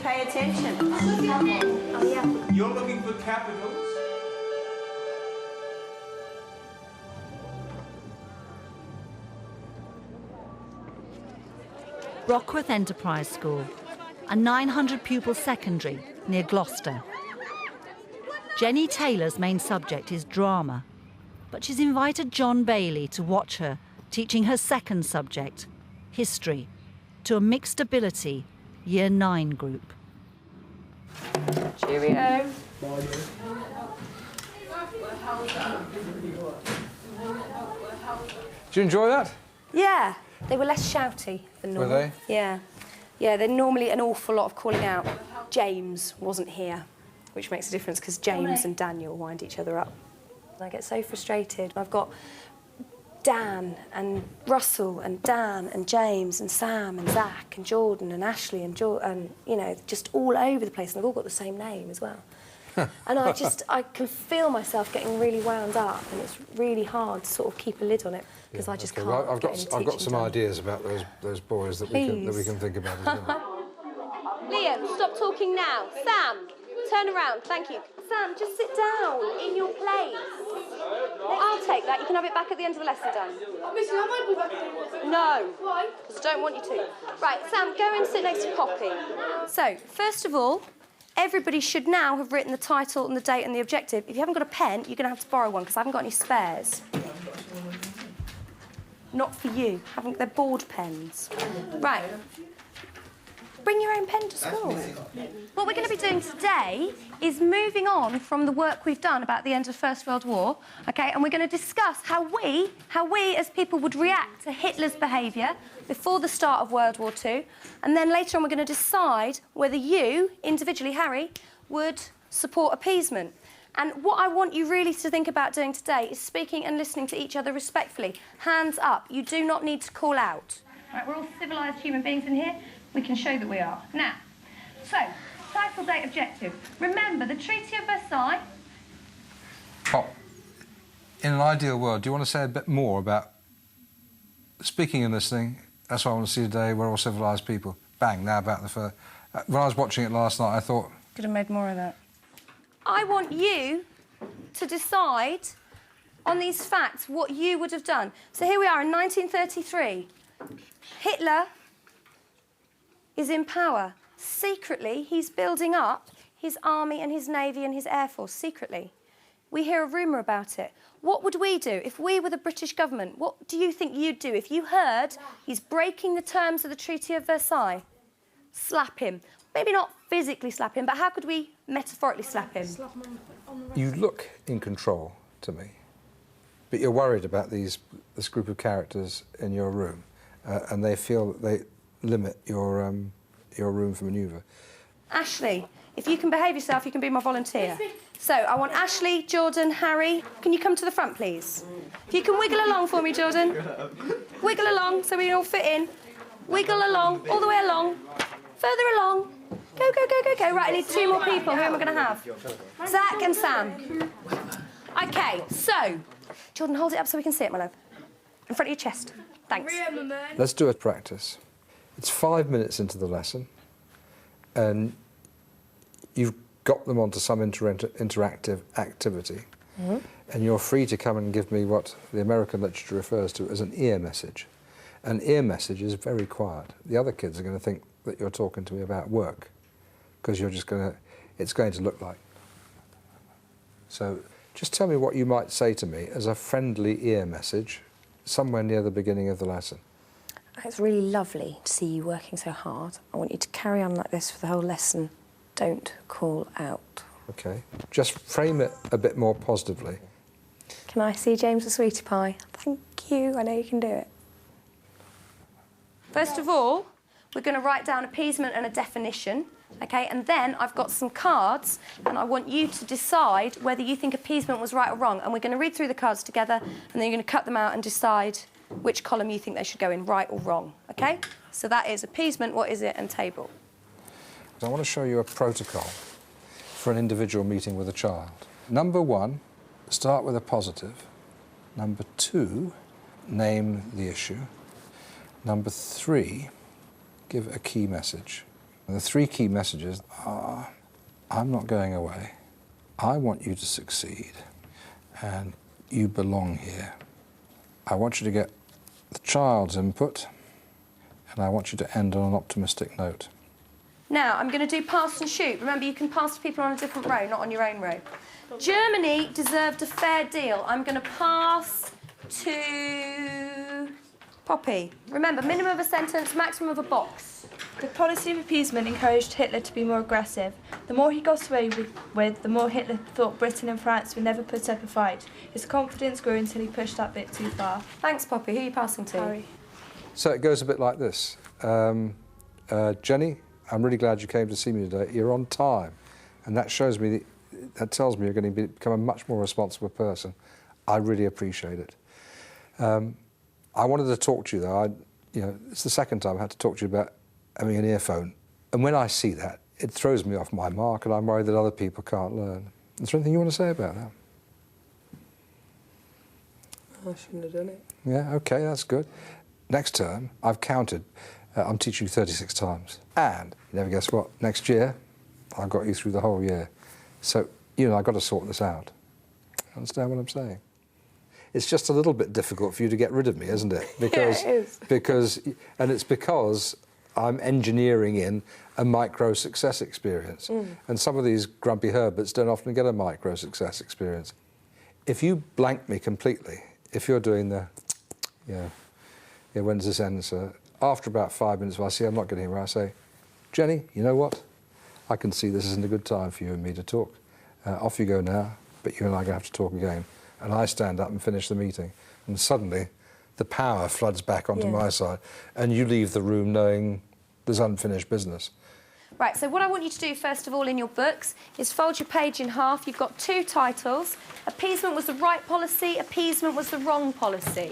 pay attention. Oh, yeah. You're looking for capitals? Brockworth Enterprise School, a 900-pupil secondary near Gloucester. Jenny Taylor's main subject is drama, but she's invited John Bailey to watch her teaching her second subject, history, to a mixed ability Year 9 group. Cheerio. Did you enjoy that? Yeah, they were less shouty than normal. Were they? Yeah. Yeah, they're normally an awful lot of calling out. James wasn't here, which makes a difference because James and Daniel wind each other up. And I get so frustrated. I've got Dan and Russell and Dan and James and Sam and Zach and Jordan and Ashley and you know, just all over the place, and they've all got the same name as well. And I can feel myself getting really wound up, and it's really hard to sort of keep a lid on it because I just can't. Well, I've got some ideas about those boys that we can think about as well. Liam, stop talking now. Sam, turn around. Thank you. Sam, just sit down in your place. I'll take that. You can have it back at the end of the lesson, Dan. Missy, I might be back at the lesson. No. Why? Because I don't want you to. Right, Sam, go and sit next to Poppy. So, first of all, everybody should now have written the title and the date and the objective. If you haven't got a pen, you're going to have to borrow one because I haven't got any spares. Not for you. They're board pens. Right. Bring your own pen to school. What we're going to be doing today is moving on from the work we've done about the end of the First World War, OK, and we're going to discuss how we as people would react to Hitler's behaviour before the start of World War II, and then later on we're going to decide whether you, individually, Harry, would support appeasement. And what I want you really to think about doing today is speaking and listening to each other respectfully. Hands up. You do not need to call out. Right, we're all civilised human beings in here. We can show that we are. Now, so, title, date, objective. Remember, the Treaty of Versailles... Pop, in an ideal world, do you want to say a bit more about speaking and listening? That's what I want to see today. We're all civilised people. Bang, now about the first... when I was watching it last night, I thought... Could have made more of that. I want you to decide on these facts what you would have done. So here we are in 1933. Hitler is in power. Secretly, he's building up his army and his navy and his air force, secretly. We hear a rumour about it. What would we do if we were the British government? What do you think you'd do if you heard he's breaking the terms of the Treaty of Versailles? Slap him. Maybe not physically slap him, but how could we metaphorically slap him? You look in control to me, but you're worried about this group of characters in your room, and they feel that they limit your room for manoeuvre. Ashley, if you can behave yourself, you can be my volunteer. So, I want Ashley, Jordan, Harry. Can you come to the front, please? If you can wiggle along for me, Jordan. Wiggle along so we all fit in. Wiggle along, all the way along. Further along. Go, go, go, go, go. Right, I need 2 more people. Who am I going to have? Zach and Sam. OK, so... Jordan, hold it up so we can see it, my love. In front of your chest. Thanks. Let's do a practice. It's 5 minutes into the lesson, and you've got them onto some interactive activity, and you're free to come and give me what the American literature refers to as an ear message. An ear message is very quiet. The other kids are going to think that you're talking to me about work, because you're just going to... it's going to look like... So just tell me what you might say to me as a friendly ear message somewhere near the beginning of the lesson. It's really lovely to see you working so hard. I want you to carry on like this for the whole lesson. Don't call out. OK. Just frame it a bit more positively. Can I see James the sweetie pie? Thank you. I know you can do it. First of all, we're going to write down appeasement and a definition, OK? And then I've got some cards, and I want you to decide whether you think appeasement was right or wrong. And we're going to read through the cards together, and then you're going to cut them out and decide which column you think they should go in, right or wrong, OK? So that is appeasement, what is it, and table. I want to show you a protocol for an individual meeting with a child. Number 1, start with a positive. Number 2, name the issue. Number 3, give a key message. The three key messages are, I'm not going away, I want you to succeed, and you belong here. I want you to get the child's input, and I want you to end on an optimistic note. Now, I'm going to do pass and shoot. Remember, you can pass to people on a different row, not on your own row. Germany deserved a fair deal. I'm going to pass to Poppy. Remember, minimum of a sentence, maximum of a box. The policy of appeasement encouraged Hitler to be more aggressive. The more he got away with, the more Hitler thought Britain and France would never put up a fight. His confidence grew until he pushed that bit too far. Thanks, Poppy. Who are you passing to? Harry. So it goes a bit like this. Jenny, I'm really glad you came to see me today. You're on time. And that shows me, that tells me you're going to become a much more responsible person. I really appreciate it. I wanted to talk to you, though. It's the second time I had to talk to you about having an earphone. And when I see that, it throws me off my mark, and I'm worried that other people can't learn. Is there anything you want to say about that? I shouldn't have done it. Yeah, OK, that's good. Next term, I've counted. I'm teaching you 36 times. And, you never guess what, next year, I've got you through the whole year. So, I've got to sort this out. Understand what I'm saying? It's just a little bit difficult for you to get rid of me, isn't it? Because, yeah, it is. It's because I'm engineering in a micro success experience. And some of these grumpy Herberts don't often get a micro success experience. If you blank me completely, if you're doing the, when does this end, sir? After about 5 minutes, if I see I'm not getting anywhere, I say, Jenny, you know what? I can see this isn't a good time for you and me to talk. Off you go now, but you and I are going to have to talk again. And I stand up and finish the meeting. And suddenly, the power floods back onto my side, and you leave the room knowing there's unfinished business. Right, so what I want you to do, first of all, in your books, is fold your page in half. You've got two titles. Appeasement was the right policy, appeasement was the wrong policy.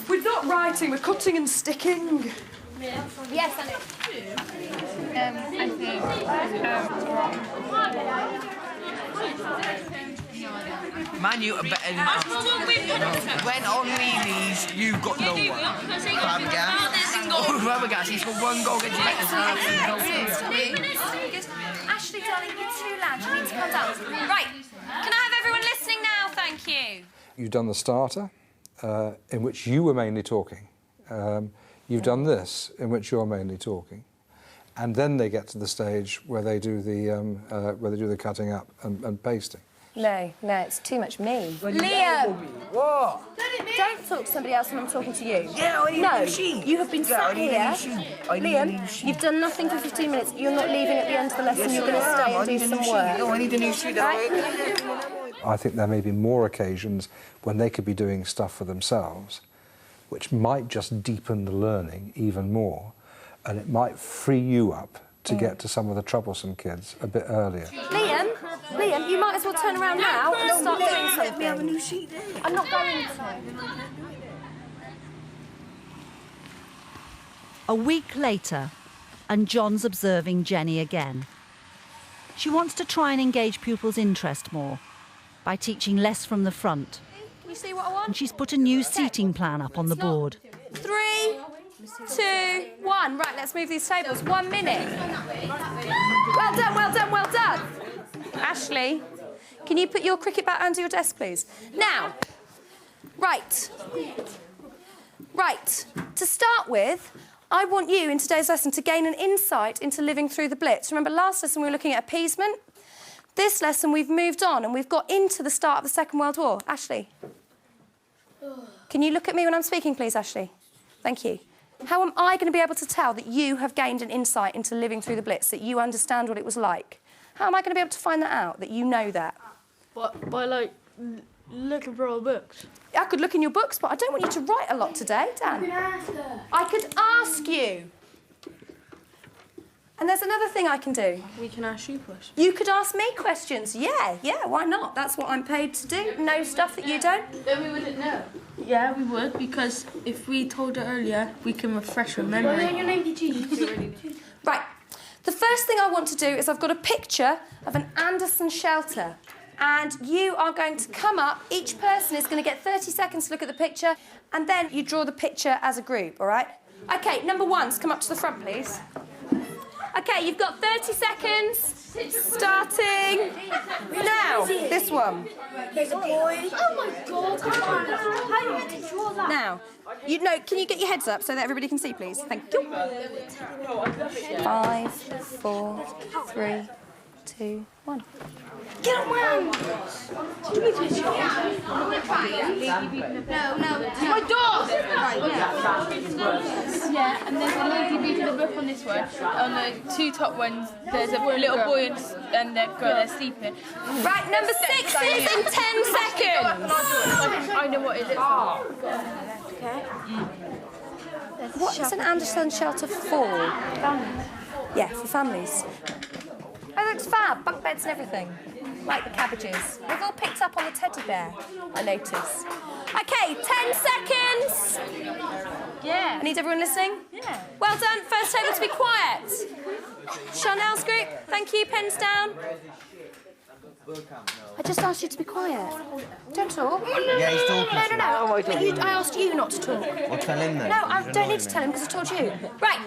We're not writing, we're cutting and sticking. Yes, I Man, you are better than us. When on wheelies, you've got no one. Fabregas, he's got one goal against Ashley, darling, you're too loud. You need to calm down. Right, can I have everyone listening now? Thank you. You've done the starter, in which you were mainly talking. You've done this, in which you're mainly talking. And then they get to the stage where they do the cutting up and pasting. No, it's too much me. Liam! What? Don't talk to somebody else when I'm talking to you. Yeah, I need No, a new sheet. you have been sat here. Liam, You've done nothing for 15 minutes. You're not leaving at the end of the lesson. You're going to stay and do some work. No, I need a new sheet. I think there may be more occasions when they could be doing stuff for themselves, which might just deepen the learning even more, and it might free you up to get to some of the troublesome kids a bit earlier. Liam, you might as well turn around now and start doing something. We have a new sheet there. I'm not going to. A week later, and John's observing Jenny again. She wants to try and engage pupils' interest more by teaching less from the front. Can you see what I want? And she's put a new seating plan up on the board. 3, 2, 1. Right, let's move these tables. 1 minute. Well done, well done, well done. Ashley, can you put your cricket bat under your desk, please? Now, right. To start with, I want you in today's lesson to gain an insight into living through the Blitz. Remember, last lesson we were looking at appeasement. This lesson we've moved on and we've got into the start of the Second World War. Ashley, can you look at me when I'm speaking, please, Ashley? Thank you. How am I going to be able to tell that you have gained an insight into living through the Blitz, that you understand what it was like? How am I going to be able to find that out, that you know that? By like, looking for our books. I could look in your books, but I don't want you to write a lot today, Dan. I could ask you. And there's another thing I can do. We can ask you questions. You could ask me questions. Yeah, why not? That's what I'm paid to do. Know stuff that you don't. Then we wouldn't know. Yeah, we would, because if we told her earlier, we can refresh her memory. Right. The first thing I want to do is I've got a picture of an Anderson shelter. And you are going to come up. Each person is going to get 30 seconds to look at the picture. And then you draw the picture as a group, all right? OK, number ones, come up to the front, please. OK, you've got 30 seconds. Starting now. This one. There's a boy. Oh my God! How are you meant to draw that? Now, can you get your heads up so that everybody can see, please? Thank you. 5, 4, 3, 2, 1. Get on, man! No. My dog! Right, yeah, and there's a lady beating the book on this one. On the 2 top ones, there's a little boy and their girl, they're sleeping. Right, number 6 is in 10 seconds. I know what it is. Okay. What is an Anderson shelter for? Families. Yeah, for families. Oh, looks fab. Bunk beds and everything. Like the cabbages. We've all picked up on the teddy bear, I notice. OK, 10 seconds. Yeah. I need everyone listening? Yeah. Well done. First table to be quiet. Chanel's group, thank you. Pens down. I just asked you to be quiet. Don't talk. Yeah, he's talking. No. I asked you not to talk. Well, tell him then. No, I don't need to tell him because I told you. Right.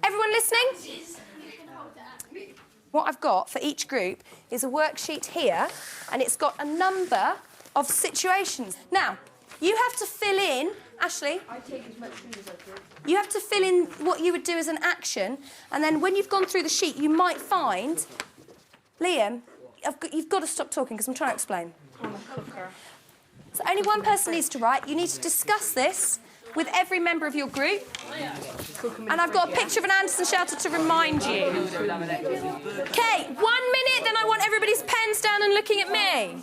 Everyone listening? What I've got for each group is a worksheet here, and it's got a number of situations. Now, you have to fill in, Ashley, you have to fill in what you would do as an action, and then when you've gone through the sheet, you might find... Liam, you've got to stop talking because I'm trying to explain. I'm a cooker. So only one person needs to write. You need to discuss this with every member of your group. And I've got a picture of an Anderson shelter to remind you. OK, 1 minute, then I want everybody's pens down and looking at me.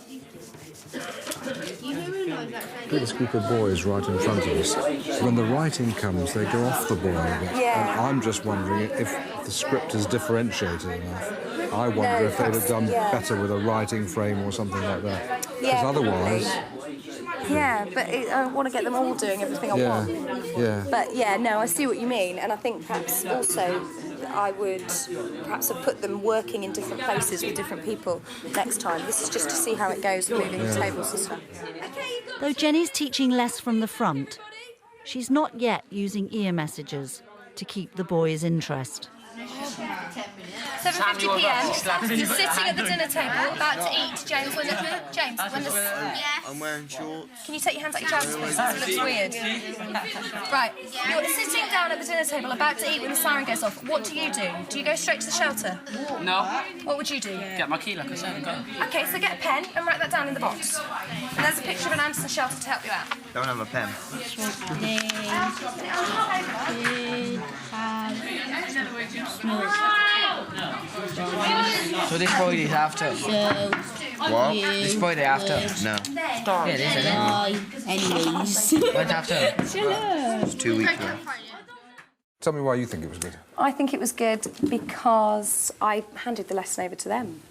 This group of boys right in front of us, when the writing comes, they go off the ball a bit. Yeah. And I'm just wondering if the script is differentiated enough. I wonder if they'd have done better with a writing frame or something like that. Because otherwise... Yeah, but I want to get them all doing everything I want. Yeah. But yeah, no, I see what you mean, and I think perhaps also I would perhaps have put them working in different places with different people next time. This is just to see how it goes, moving the tables and stuff. Though Jenny's teaching less from the front, she's not yet using ear messages to keep the boys' interest. 7:50 p.m. You're sitting at the dinner table, about to eat. James, when I'm wearing shorts. Can you take your hands out your trousers, please? It looks weird. Right, you're sitting down at the dinner table, about to eat when the siren goes off. What do? Do you go straight to the shelter? No. What would you do? Get my key, like I said, and go. OK, so get a pen and write that down in the box. And there's a picture of an Anderson shelter to help you out. Don't have a pen. So this Friday is after. What? This Friday after. No. Yeah, it is, isn't it? Anyways. When's after? It's 2 weeks now. Tell me why you think it was good. I think it was good because I handed the lesson over to them.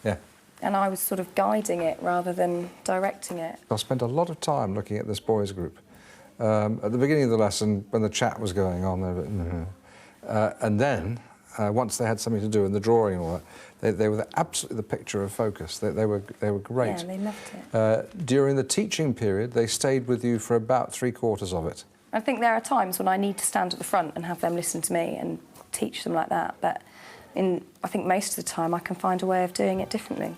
Yeah. And I was sort of guiding it rather than directing it. I spent a lot of time looking at this boys' group. At the beginning of the lesson, when the chat was going on, they were, and then, once they had something to do in the drawing and all that, they were absolutely the picture of focus. They were great. Yeah, they loved it. During the teaching period, they stayed with you for about 3/4 of it. I think there are times when I need to stand at the front and have them listen to me and teach them like that, but I think most of the time I can find a way of doing it differently.